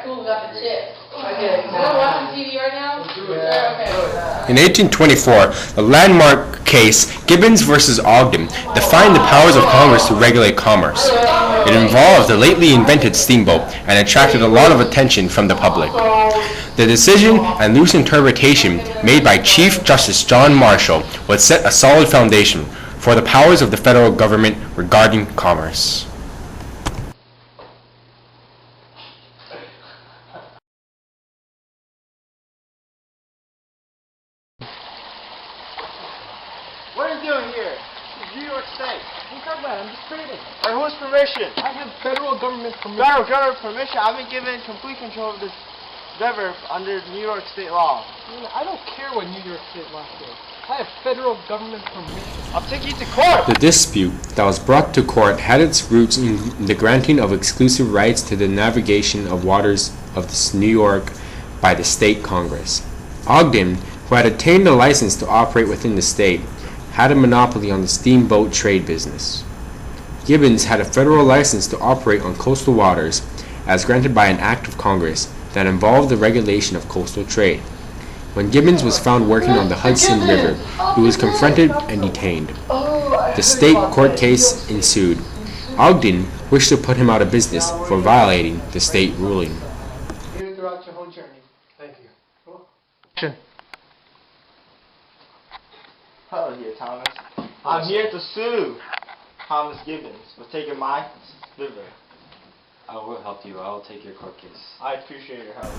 cool, got the chip. Okay. Am I watching TV right now? Yeah. Okay. In 1824, the landmark case Gibbons versus Ogden defined the powers of Congress to regulate commerce. It involved the lately invented steamboat and attracted a lot of attention from the public. The decision and loose interpretation made by Chief Justice John Marshall would set a solid foundation for the powers of the federal government regarding commerce. What are you doing here? It's New York State. What are you talking about? I'm just trading. By whose permission? I have federal government permission. Federal government permission? I've been given complete control of this river under New York State law. I don't care what New York State law says. I have federal government permission. I'll take you to court. The dispute that was brought to court had its roots in the granting of exclusive rights to the navigation of waters of New York by the state Congress. Ogden, who had obtained a license to operate within the state, had a monopoly on the steamboat trade business. Gibbons had a federal license to operate on coastal waters, as granted by an act of Congress that involved the regulation of coastal trade. When Gibbons was found working on the Hudson River, he was confronted and detained. The state court case ensued. Ogden wished to put him out of business for violating the state ruling. Here throughout your whole journey. Thank you. Cool. Hello here, Thomas. I'm here to sue Thomas Gibbons for taking my river. I will help you. I'll take your court case. I appreciate your help.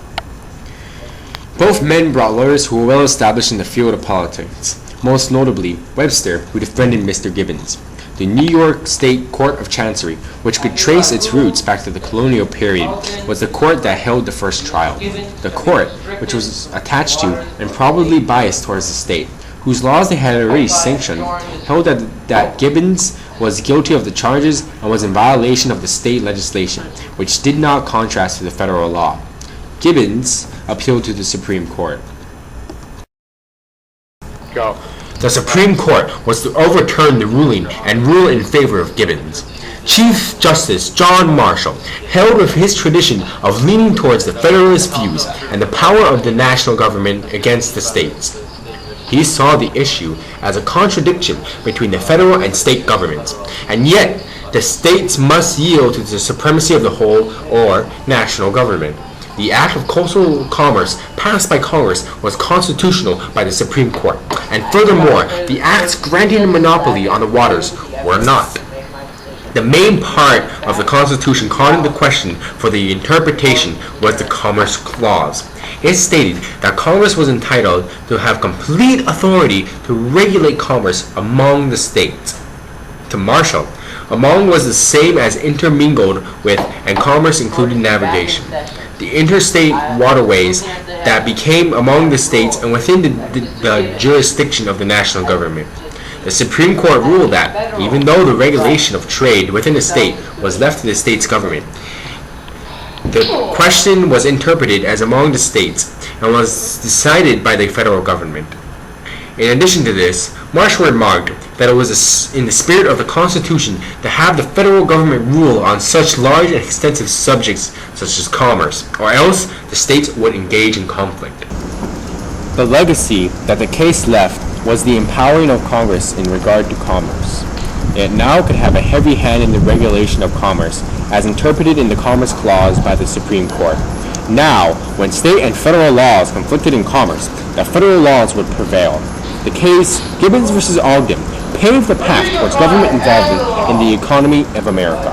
Both men brought lawyers who were well established in the field of politics, most notably Webster, who defended Mr. Gibbons. The New York State Court of Chancery, which could trace its roots back to the colonial period, was the court that held the first trial. The court, which was attached to and probably biased towards the state, whose laws they had already sanctioned, held that Gibbons was guilty of the charges and was in violation of the state legislation, which did not contrast to the federal law. Gibbons appealed to the Supreme Court. The Supreme Court was to overturn the ruling and rule in favor of Gibbons. Chief Justice John Marshall held with his tradition of leaning towards the Federalist views and the power of the national government against the states. He saw the issue as a contradiction between the federal and state governments, and yet the states must yield to the supremacy of the whole or national government. The Act of Coastal Commerce passed by Congress was constitutional by the Supreme Court, and furthermore, the acts granting a monopoly on the waters were not. The main part of the Constitution called into question for the interpretation was the Commerce Clause. It stated that Congress was entitled to have complete authority to regulate commerce among the states. To Marshall, among was the same as intermingled with, and commerce included navigation. The interstate waterways that became among the states and within the jurisdiction of the national government. The Supreme Court ruled that, even though the regulation of trade within the state was left to the state's government, the question was interpreted as among the states and was decided by the federal government. In addition to this, Marshall remarked that it was in the spirit of the Constitution to have the federal government rule on such large and extensive subjects such as commerce, or else the states would engage in conflict. The legacy that the case left was the empowering of Congress in regard to commerce. It now could have a heavy hand in the regulation of commerce, as interpreted in the Commerce Clause by the Supreme Court. Now, when state and federal laws conflicted in commerce, the federal laws would prevail. The case, Gibbons versus Ogden, paved the path towards government involvement in the economy of America.